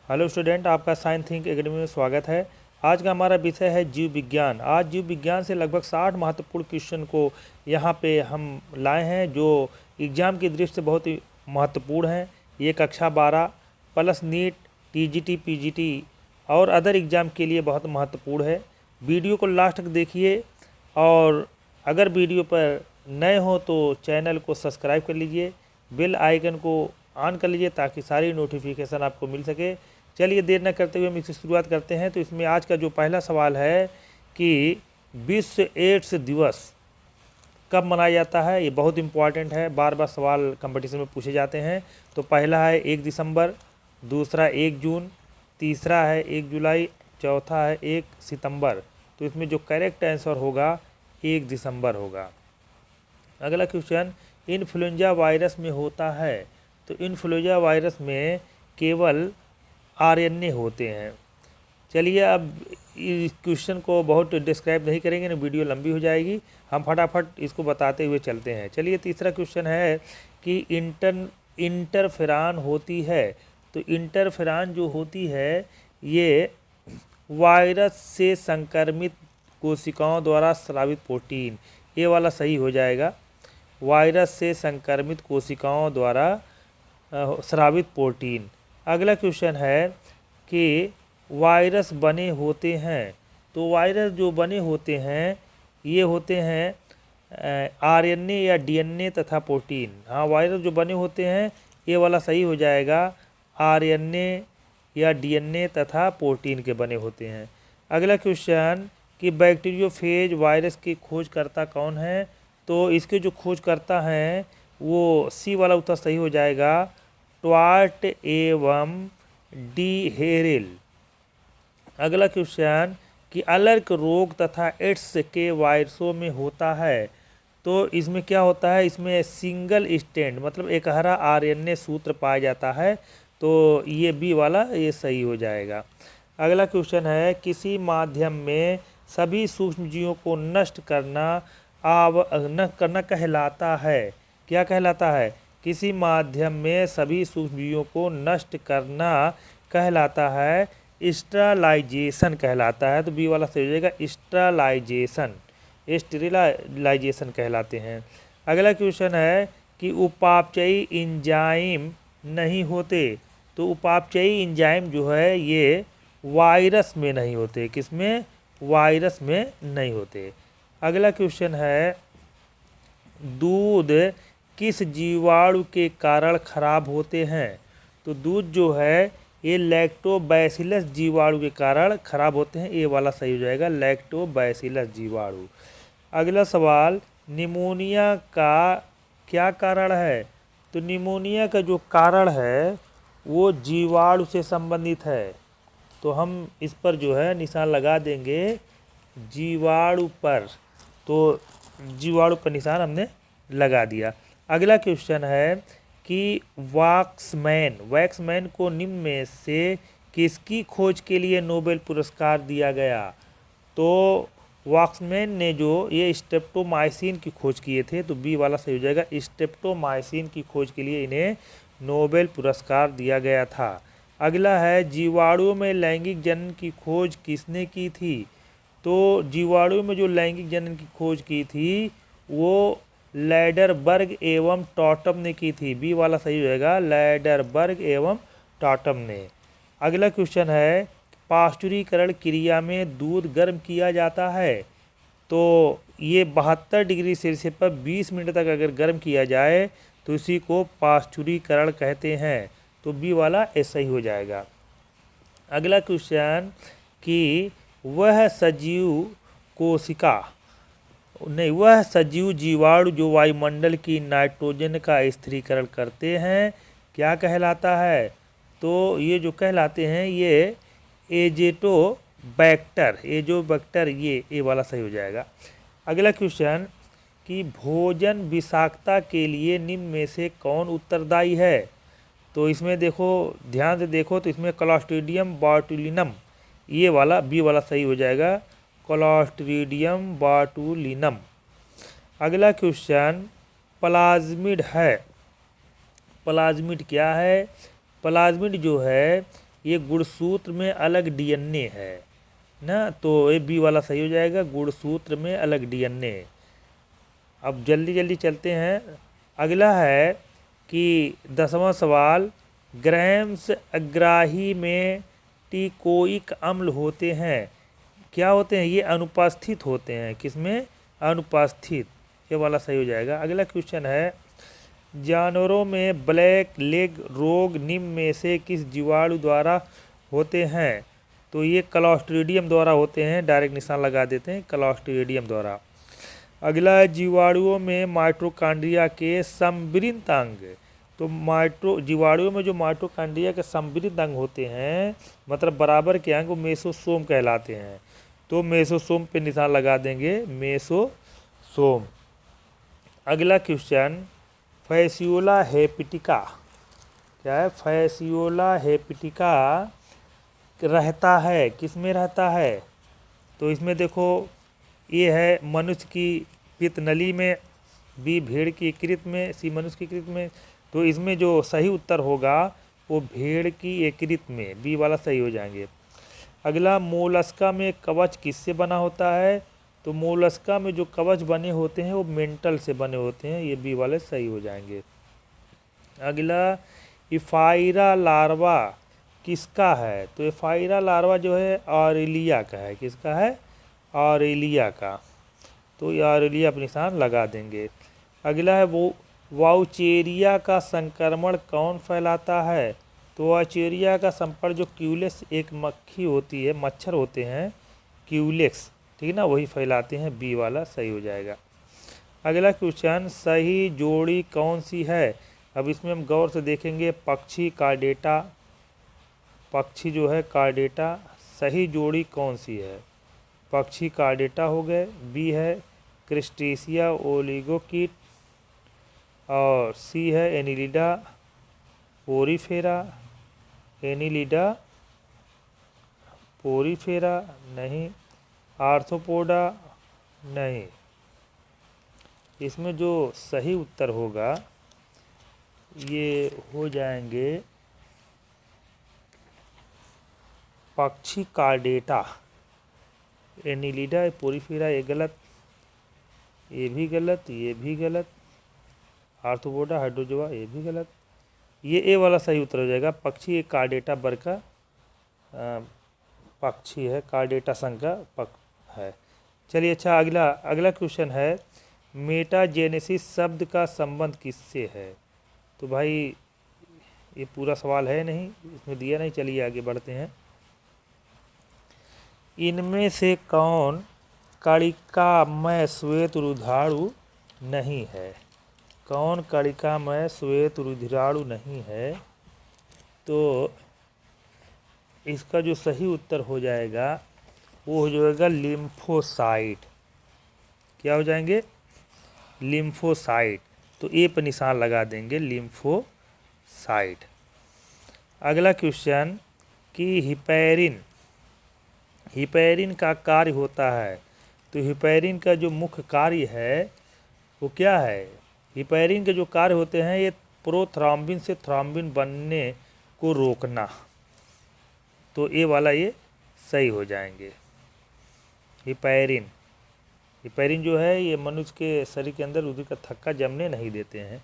Hello student, आपका science think academy में स्वागत है। आज का हमारा विषय है जीव विज्ञान। आज जीव विज्ञान से लगभग 60 महत्वपूर्ण क्वेश्चन को यहाँ पे हम लाए हैं जो एग्ज़ाम की दृष्टि से बहुत ही महत्वपूर्ण हैं। ये कक्षा 12 प्लस नीट, टीजीटी, पीजीटी और अदर एग्ज़ाम के लिए बहुत महत्वपूर्ण है। वीडियो को लास्ट तक देखिए और अगर वीडियो पर नए हो तो चैनल को सब्सक्राइब कर लीजिए, बेल आइकन को ऑन कर लीजिए ताकि सारी नोटिफिकेशन आपको मिल सके। चलिए देर न करते हुए हम इसकी शुरुआत करते हैं। तो इसमें आज का जो पहला सवाल है कि विश्व एड्स दिवस कब मनाया जाता है। ये बहुत इंपॉर्टेंट है, बार बार सवाल कंपटीशन में पूछे जाते हैं। तो पहला है 1 दिसंबर, दूसरा 1 जून, तीसरा है 1 जुलाई, चौथा है 1 सितंबर। तो इसमें जो करेक्ट आंसर होगा 1 दिसंबर होगा। अगला क्वेश्चन, इन्फ्लुएंजा वायरस में होता है। तो इन्फ्लुएंजा वायरस में केवल आरएनए होते हैं। चलिए अब इस क्वेश्चन को बहुत डिस्क्राइब नहीं करेंगे, ना वीडियो लंबी हो जाएगी, हम फटाफट इसको बताते हुए चलते हैं। चलिए तीसरा क्वेश्चन है कि इंटरफेरॉन होती है। तो इंटरफेरॉन जो होती है ये वायरस से संक्रमित कोशिकाओं द्वारा स्रावित प्रोटीन, ये वाला सही हो जाएगा। वायरस से संक्रमित कोशिकाओं द्वारा स्रावित प्रोटीन। अगला क्वेश्चन है कि वायरस बने होते हैं। तो वायरस जो बने होते हैं ये होते हैं आरएनए या डीएनए तथा प्रोटीन। हाँ, वायरस जो बने होते हैं ये वाला सही हो जाएगा, आरएनए या डीएनए तथा प्रोटीन के बने होते हैं। अगला क्वेश्चन कि बैक्टीरियोफेज वायरस की खोजकर्ता कौन है। तो इसके जो खोजकर्ता हैं वो सी वाला उत्तर सही हो जाएगा, ट्वार्ट एवं डी हेरिल। अगला क्वेश्चन कि अलर्क रोग तथा एड्स के वायरसों में होता है। तो इसमें क्या होता है, इसमें सिंगल स्टैंड मतलब एकहरा आरएनए सूत्र पाया जाता है। तो ये बी वाला ये सही हो जाएगा। अगला क्वेश्चन है किसी माध्यम में सभी सूक्ष्मजीवों को नष्ट करना कहलाता है। क्या कहलाता है, किसी माध्यम में सभी सूक्ष्मजीवों को नष्ट करना कहलाता है, स्टरलाइजेशन कहलाता है। तो बी वाला सही हो जाएगा, स्टरलाइजेशन कहलाते हैं। अगला क्वेश्चन है कि उपापचयी एंजाइम नहीं होते। तो उपापचयी एंजाइम जो है ये वायरस में नहीं होते। किसमें, वायरस में नहीं होते। अगला क्वेश्चन है दूध किस जीवाणु के कारण खराब होते हैं। तो दूध जो है ये लैक्टोबैसिलस जीवाणु के कारण खराब होते हैं, ये वाला सही हो जाएगा, लैक्टोबैसिलस जीवाणु। अगला सवाल, निमोनिया का क्या कारण है। तो निमोनिया का जो कारण है वो जीवाणु से संबंधित है। तो हम इस पर जो है निशान लगा देंगे जीवाणु पर। तो जीवाणु पर निशान हमने लगा दिया। अगला क्वेश्चन है कि वैक्समैन को निम्न में से किसकी खोज के लिए नोबेल पुरस्कार दिया गया। तो वैक्समैन ने जो ये स्ट्रेप्टोमाइसिन की खोज किए थे। तो बी वाला सही हो जाएगा, स्ट्रेप्टोमाइसिन की खोज के लिए इन्हें नोबेल पुरस्कार दिया गया था। अगला है जीवाणुओं में लैंगिक जनन की खोज किसने की थी। तो जीवाणुओं में जो लैंगिक जनन की खोज की थी वो लैडरबर्ग एवं टॉटम ने की थी। बी वाला सही हो जाएगा, लैडरबर्ग एवं टॉटम ने। अगला क्वेश्चन है पास्चुरीकरण क्रिया में दूध गर्म किया जाता है। तो ये 72 डिग्री सेल्सियस पर 20 मिनट तक अगर गर्म किया जाए तो इसी को पास्चुरीकरण कहते हैं। तो बी वाला ऐसा ही हो जाएगा। अगला क्वेश्चन कि वह सजीव जीवाणु जो वायुमंडल की नाइट्रोजन का स्थिरीकरण करते हैं क्या कहलाता है। तो ये जो कहलाते हैं ये एजोबैक्टर, ये वाला सही हो जाएगा। अगला क्वेश्चन कि भोजन विषाक्तता के लिए निम्न में से कौन उत्तरदायी है। तो इसमें देखो, ध्यान से देखो, तो इसमें क्लॉस्ट्रीडियम बोटुलिनम, ये वाला बी वाला सही हो जाएगा, क्लॉस्ट्रीडियम बोटुलिनम। अगला क्वेश्चन प्लाज्मिड है। प्लाज्मिड क्या है, प्लाज्मिड जो है ये गुणसूत्र में अलग डीएनए है ना, तो ये बी वाला सही हो जाएगा, गुणसूत्र में अलग डीएनए। अब जल्दी जल्दी चलते हैं। अगला है कि 10वां सवाल, ग्रैम्स अग्राही में टिकोइक अम्ल होते हैं, क्या होते हैं? ये अनुपस्थित होते हैं। किसमें? अनुपस्थित। ये वाला सही हो जाएगा। अगला क्वेश्चन है, जानवरों में ब्लैक लेग रोग निम्न में से किस जीवाणु द्वारा होते हैं? तो ये क्लॉस्ट्रीडियम द्वारा होते हैं, डायरेक्ट निशान लगा देते हैं, क्लॉस्ट्रीडियम द्वारा। अगला है, जीवाणुओं में माइटोकॉन्ड्रिया के संवृत अंग। तो जीवाणुओं में जो माइटोकॉन्ड्रिया के संवृत अंग होते हैं, मतलब बराबर के अंग, वो मेसोसोम कहलाते हैं। तो मेसोसोम पे निशान लगा देंगे, मेसोसोम। अगला क्वेश्चन, फैसियोला हेपेटिका, क्या है? फैसियोला हेपेटिका रहता है, किस में रहता है? तो इसमें देखो, ये है मनुष्य की पित्त नली में, बी भेड़ की यकृत में, सी मनुष्य की यकृत में। तो इसमें जो सही उत्तर होगा वो भेड़ की यकृत में, बी वाला सही हो जाएंगे। अगला, मोलस्का में कवच किससे बना होता है? तो मोलस्का में जो कवच बने होते हैं वो मेंटल से बने होते हैं, ये बी वाले सही हो जाएंगे। अगला, इफाइरा लार्वा किसका है? तो इफाइरा लार्वा जो है ऑरेलिया का है। किसका है? ऑरेलिया का। तो ये ऑरेलिया पर निशान लगा देंगे। अगला है, वो वाउचेरिया का संक्रमण कौन फैलाता है? तो वाउचेरिया का संपर्क जो क्यूलेक्स एक मक्खी होती है, मच्छर होते हैं क्यूलेक्स, ठीक है ना, वही फैलाते हैं, बी वाला सही हो जाएगा। अगला क्वेश्चन, सही जोड़ी कौन सी है? अब इसमें हम गौर से देखेंगे, पक्षी कार्डेटा, पक्षी जो है कार्डेटा, सही जोड़ी कौन सी है? पक्षी कार्डेटा हो गए, बी है क्रिस्टेशिया ओलिगोकीट, और सी है एनिलिडा पोरीफेरा, एनिलिडा पोरीफेरा नहीं, आर्थ्रोपोडा नहीं। इसमें जो सही उत्तर होगा ये हो जाएंगे पक्षी कार्डेटा, एनिलिडा पोरीफेरा ये गलत, ये भी गलत, ये भी गलत, आर्थ्रोपोडा हाइड्रोजोआ ये भी गलत। ये ए वाला सही उत्तर हो जाएगा, पक्षी एक कार्डेटा वर्ग का पक्षी है, कार्डेटा संघ का है। चलिए, अच्छा, अगला क्वेश्चन है, मेटाजेनेसिस शब्द का संबंध किससे है? तो भाई ये पूरा सवाल है नहीं, इसमें दिया नहीं। चलिए आगे बढ़ते हैं। इनमें से कौन कणिकामय श्वेत रुधिराणु नहीं है? कौन कणिकामय श्वेत रुधिराणु नहीं है? तो इसका जो सही उत्तर हो जाएगा वो हो जाएगा लिम्फोसाइट। क्या हो जाएंगे? लिम्फोसाइट। तो ए पर निशान लगा देंगे, लिम्फोसाइट। अगला क्वेश्चन कि हिपैरिन का कार्य होता है। तो हिपैरिन का जो मुख्य कार्य है वो क्या है? हिपैरिन के जो कार्य होते हैं ये प्रोथ्रॉम्बिन से थ्रॉम्बिन बनने को रोकना। तो ये वाला ये सही हो जाएंगे। हिपैरिन जो है ये मनुष्य के शरीर के अंदर रुधिर का थक्का जमने नहीं देते हैं,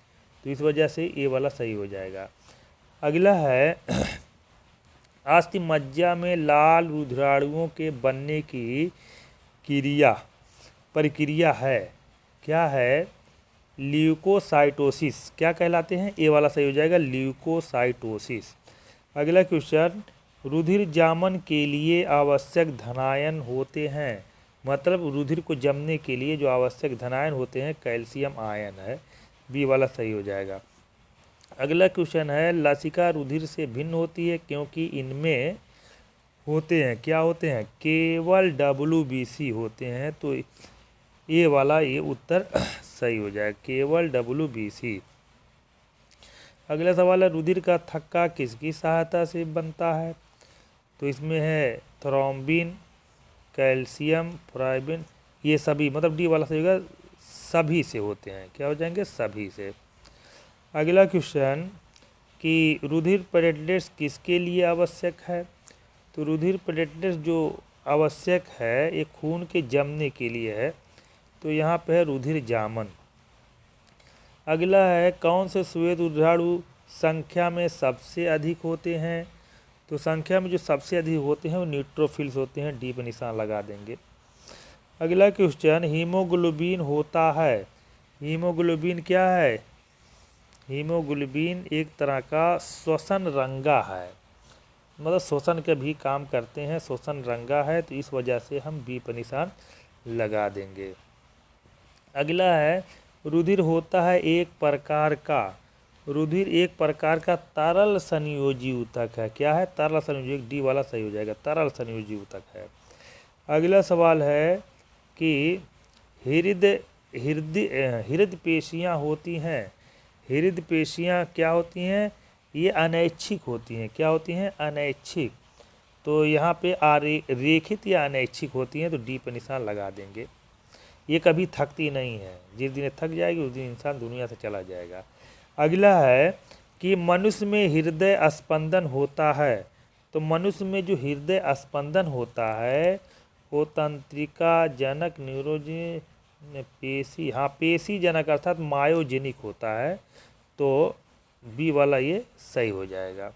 तो इस वजह से ये वाला सही हो जाएगा। अगला है अस्थि मज्जा में लाल रुधिराणुओं के बनने की प्रक्रिया है, क्या है? ल्यूकोसाइटोसिस। क्या कहलाते हैं? ए वाला सही हो जाएगा, ल्यूकोसाइटोसिस। अगला क्वेश्चन, रुधिर जामन के लिए आवश्यक धनायन होते हैं, मतलब रुधिर को जमने के लिए जो आवश्यक धनायन होते हैं कैल्शियम आयन है, बी वाला सही हो जाएगा। अगला क्वेश्चन है, लसिका रुधिर से भिन्न होती है क्योंकि इनमें होते हैं, क्या होते हैं? केवल WBC होते हैं। तो ये वाला ये उत्तर सही हो जाएगा, केवल WBC। अगला सवाल है, रुधिर का थक्का किसकी सहायता से बनता है? तो इसमें है थ्रोम्बिन, कैल्शियम, फ्राइबिन, ये सभी, मतलब डी वाला सही होगा, सभी से होते हैं। क्या हो जाएंगे? सभी से। अगला क्वेश्चन कि रुधिर प्लेटलेट्स किसके लिए आवश्यक है। तो रुधिर प्लेटलेट्स जो आवश्यक है ये खून के जमने के लिए है, तो यहाँ पे है रुधिर जामन। अगला है कौन से श्वेत रुधिराणु संख्या में सबसे अधिक होते हैं। तो संख्या में जो सबसे अधिक होते हैं वो न्यूट्रोफिल्स होते हैं, डी पे निशान लगा देंगे। अगला क्वेश्चन, हीमोग्लोबिन होता है। हीमोग्लोबिन क्या है। हीमोग्लोबिन एक तरह का श्वसन रंगा है, मतलब श्वसन का भी काम करते हैं, श्वसन रंगा है, तो इस वजह से हम बी पर निशान लगा देंगे। अगला है रुधिर होता है एक प्रकार का। रुधिर एक प्रकार का तरल संयोजी ऊतक है। क्या है, तरल संयोजी, डी वाला सही हो जाएगा, तरल संयोजी ऊतक है। अगला सवाल है कि हृदय पेशियाँ होती हैं। हृदय पेशियाँ क्या होती हैं, ये अनैच्छिक होती हैं। क्या होती हैं, अनैच्छिक। तो यहाँ पे रेखित या अनैच्छिक होती हैं, तो डी पर निशान लगा देंगे। ये कभी थकती नहीं है, जिस दिन थक जाएगी उस दिन इंसान दुनिया से चला जाएगा। अगला है कि मनुष्य में हृदय स्पंदन होता है। तो मनुष्य में जो हृदय स्पंदन होता है वो तंत्रिका जनक न्यूरोजन पेशी, हाँ पेशी जनक अर्थात मायोजेनिक होता है, तो बी वाला ये सही हो जाएगा।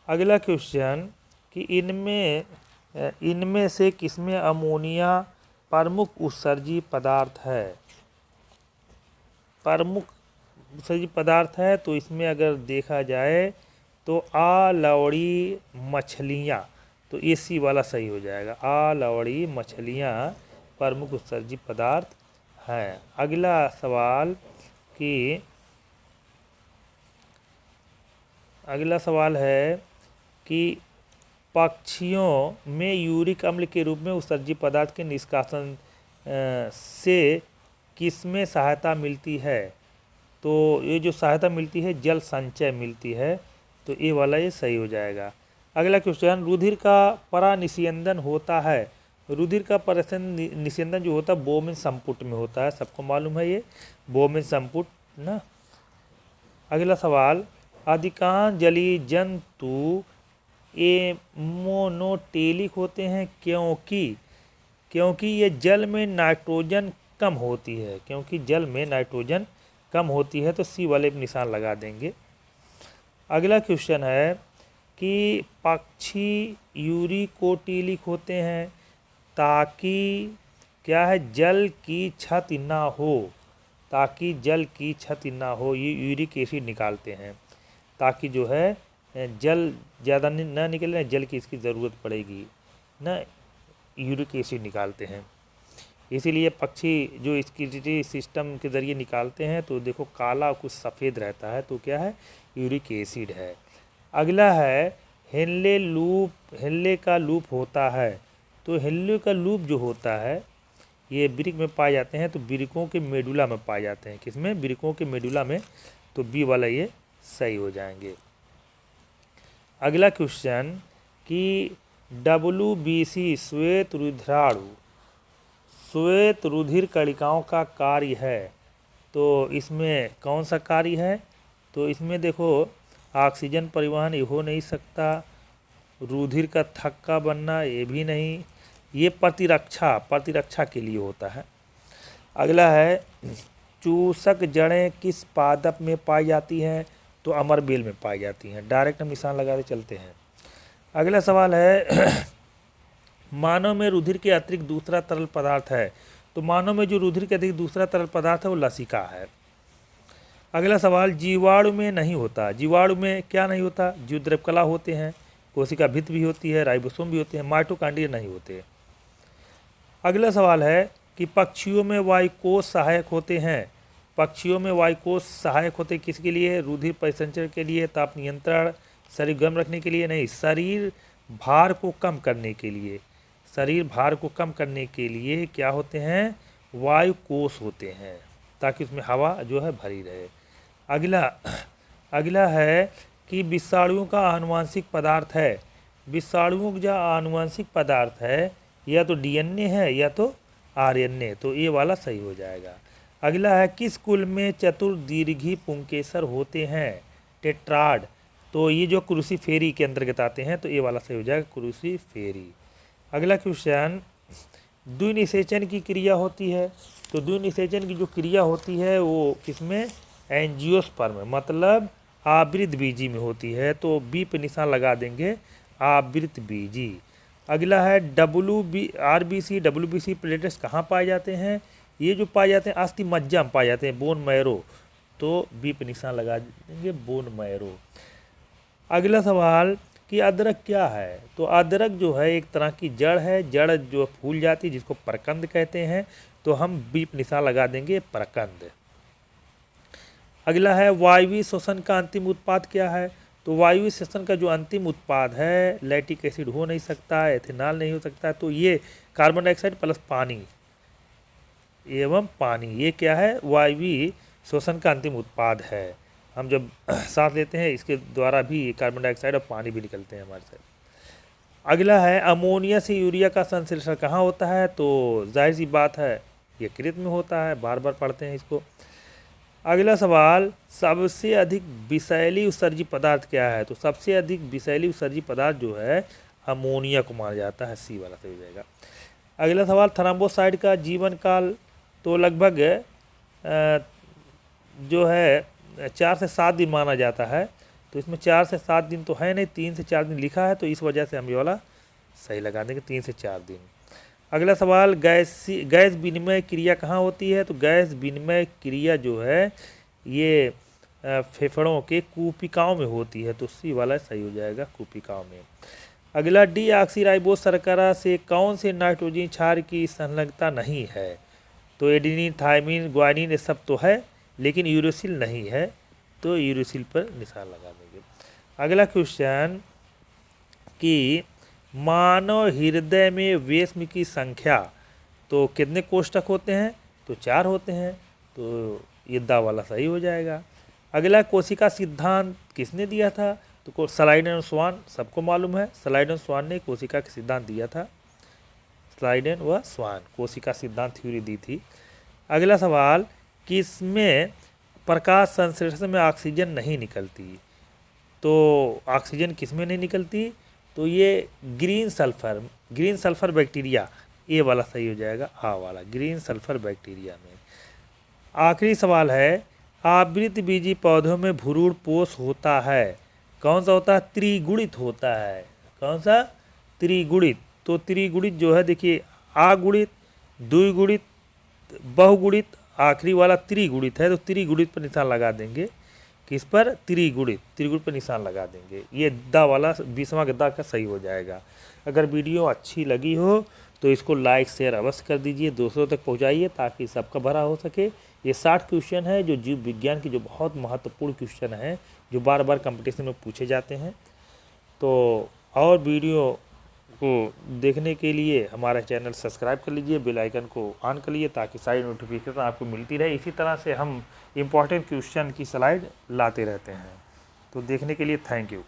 अगला क्वेश्चन कि इनमें से किसमें अमोनिया प्रमुख उत्सर्जी पदार्थ है। प्रमुख उत्सर्जी पदार्थ है, तो इसमें अगर देखा जाए तो आलवड़ी मछलियाँ, तो ए सी वाला सही हो जाएगा। आलवड़ी मछलियाँ प्रमुख उत्सर्जी पदार्थ हैं। अगला सवाल है कि पक्षियों में यूरिक अम्ल के रूप में उत्सर्जी पदार्थ के निष्कासन से किसमें सहायता मिलती है। तो ये जो सहायता मिलती है जल संचय मिलती है, तो ये वाला ये सही हो जाएगा। अगला क्वेश्चन, रुधिर का परानिस्यंदन होता है। रुधिर का निस्यंदन जो होता है बोमेन संपुट में होता है, सबको मालूम है ये बोमेन संपुट ना। अगला सवाल, अधिकांश जलीय जंतु मोनोटेलिक होते हैं क्योंकि ये जल में नाइट्रोजन कम होती है। क्योंकि जल में नाइट्रोजन कम होती है, तो सी वाले पे निशान लगा देंगे। अगला क्वेश्चन है कि पक्षी यूरिकोटिलिक होते हैं ताकि क्या है, जल की क्षति ना हो। ताकि जल की क्षति ना हो ये यूरिक एसिड निकालते हैं, ताकि जो है जल ज़्यादा ना निकले, जल की इसकी ज़रूरत पड़ेगी ना, यूरिक एसिड निकालते हैं। इसीलिए पक्षी जो स्किलिटरी सिस्टम के ज़रिए निकालते हैं, तो देखो काला कुछ सफ़ेद रहता है, तो क्या है, यूरिक एसिड है। अगला है हेनले का लूप होता है। तो हेनले का लूप जो होता है ये वृक्क में पाए जाते हैं, तो वृक्कों के मेडुला में पाए जाते हैं। किसमें, वृक्कों के मेडुला में, तो बी वाला ये सही हो जाएंगे। अगला क्वेश्चन कि WBC श्वेत रुधिराणु श्वेत रुधिर कणिकाओं का कार्य है। तो इसमें कौन सा कार्य है, तो इसमें देखो ऑक्सीजन परिवहन ये हो नहीं सकता, रुधिर का थक्का बनना ये भी नहीं, ये प्रतिरक्षा के लिए होता है। अगला है चूसक जड़ें किस पादप में पाई जाती हैं। तो अमरबेल में पाई जाती हैं। डायरेक्ट हम निशान लगाते चलते हैं। अगला सवाल है मानव में रुधिर के अतिरिक्त दूसरा तरल पदार्थ है। तो मानव में जो रुधिर के अतिरिक्त दूसरा तरल पदार्थ है वो लसिका है। अगला सवाल, जीवाणु में नहीं होता। जीवाणु में क्या नहीं होता, जीवद्रव्यकला होते हैं, कोशिका भित्ति भी होती है, राइबोसोम भी होते हैं, माइटोकॉन्ड्रिया नहीं होते। अगला सवाल है कि पक्षियों में वायुकोष सहायक होते हैं। पक्षियों में वायुकोष सहायक होते किसके लिए, रुधिर परिसंचरण के लिए, ताप नियंत्रण, शरीर गर्म रखने के लिए नहीं, शरीर भार को कम करने के लिए। शरीर भार को कम करने के लिए क्या होते हैं, वायुकोष होते हैं, ताकि उसमें हवा जो है भरी रहे। अगला है कि विषाणुओं का आनुवंशिक पदार्थ है। विषाणुओं का आनुवंशिक पदार्थ है या तो DNA है या तो RNA, तो ये वाला सही हो जाएगा। अगला है किस कुल में चतुर्दीर्घी पुंकेसर होते हैं। टेट्राड, तो ये जो क्रूसीफेरी के अंतर्गत आते हैं, तो ये वाला सही हो जाएगा क्रूसीफेरी। अगला क्वेश्चन, द्विनिषेचन की क्रिया होती है, तो द्विनिषेचन की जो क्रिया होती है वो किसमें, एंजियोस्पर्म मतलब आवृत बीजी में होती है, तो बी पे निशान लगा देंगे, आवृत बीजी। अगला है RBC WBC प्लेटलेट्स कहाँ पाए जाते हैं, ये जो पाए जाते हैं अस्थि मज्जा में पाए जाते हैं, बोन मैरो, तो बी पे निशान लगा देंगे, बोन मैरो। अगला सवाल कि अदरक क्या है, तो अदरक जो है एक तरह की जड़ है, जड़ जो फूल जाती है जिसको प्रकंद कहते हैं, तो हम बी पे निशान लगा देंगे, प्रकंद। अगला है वायवीय श्वसन का अंतिम उत्पाद क्या है, तो वायवीय श्वसन का जो अंतिम उत्पाद है लैक्टिक एसिड हो नहीं सकता है, एथेनॉल नहीं हो सकता है, तो ये कार्बन डाइऑक्साइड प्लस पानी एवं पानी, ये क्या है, वायवीय श्वसन का अंतिम उत्पाद है। हम जब सांस लेते हैं इसके द्वारा भी कार्बन डाइऑक्साइड और पानी भी निकलते हैं हमारे से। अगला है अमोनिया से यूरिया का संश्लेषण कहाँ होता है, तो जाहिर सी बात है ये कृत में होता है, बार बार पढ़ते हैं इसको। अगला सवाल, सबसे अधिक विषैली उत्सर्जी पदार्थ क्या है, तो सबसे अधिक विषैली उत्सर्जी पदार्थ जो है अमोनिया को माना जाता है, सी वाला सही हो जाएगा। अगला सवाल, थ्रोम्बोसाइट का जीवन काल तो लगभग जो है 4 से 7 दिन माना जाता है, तो इसमें 4 से 7 दिन तो है नहीं, 3 से 4 दिन लिखा है, तो इस वजह से हम ये वाला सही लगा देंगे, 3 से 4 दिन। अगला सवाल, गैस विनिमय क्रिया कहाँ होती है, तो गैस विनिमय क्रिया जो है ये फेफड़ों के कूपिकाओं में होती है, तो सी वाला सही हो जाएगा, कूपिकाओं में। अगला, डीऑक्सीराइबोज शर्करा से कौन से नाइट्रोजन क्षार की संलग्नता नहीं है, तो एडेनिन, थायमिन, ग्वानिन ये सब तो है, लेकिन यूरोसिल नहीं है, तो यूरोसिल पर निशान लगा देंगे। अगला क्वेश्चन कि मानव हृदय में वेश्म की संख्या तो कितने कोष्ठक होते हैं, तो 4 होते हैं, तो ये दा वाला सही हो जाएगा। अगला, कोशिका सिद्धांत किसने दिया था, तो स्लाइडन और स्वान, सबको मालूम है, स्लाइडन स्वान ने कोशिका का सिद्धांत दिया था, स्लाइडन व स्वान कोशिका सिद्धांत थ्योरी दी थी। अगला सवाल, किसमें प्रकाश संश्लेषण में ऑक्सीजन नहीं निकलती, तो ऑक्सीजन किसमें नहीं निकलती, तो ये ग्रीन सल्फर बैक्टीरिया, ये वाला सही हो जाएगा, आ वाला ग्रीन सल्फर बैक्टीरिया में। आखिरी सवाल है, आवृत बीजी पौधों में भ्रूण पोष होता है, कौन सा होता है, त्रिगुणित होता है, कौन सा, त्रिगुणित, तो त्रिगुणित जो है देखिए, आगुणित, द्विगुणित, बहुगुणित, आखिरी वाला त्रिगुणित है, तो त्रिगुणित पर निशान लगा देंगे, किस पर, त्रिगुणित पर निशान लगा देंगे, ये दा वाला 20वां गद्दा का सही हो जाएगा। अगर वीडियो अच्छी लगी हो तो इसको लाइक शेयर अवश्य कर दीजिए, दूसरों तक पहुंचाइए ताकि सबका भला हो सके। ये 60 क्वेश्चन है जो जीव विज्ञान की जो बहुत महत्वपूर्ण क्वेश्चन है, जो बार बार कंपटीशन में पूछे जाते हैं। तो और वीडियो को देखने के लिए हमारा चैनल सब्सक्राइब कर लीजिए, बेल आइकन को ऑन कर लीजिए ताकि सारी नोटिफिकेशन आपको मिलती रहे। इसी तरह से हम इम्पॉर्टेंट क्वेश्चन की स्लाइड लाते रहते हैं। तो देखने के लिए थैंक यू।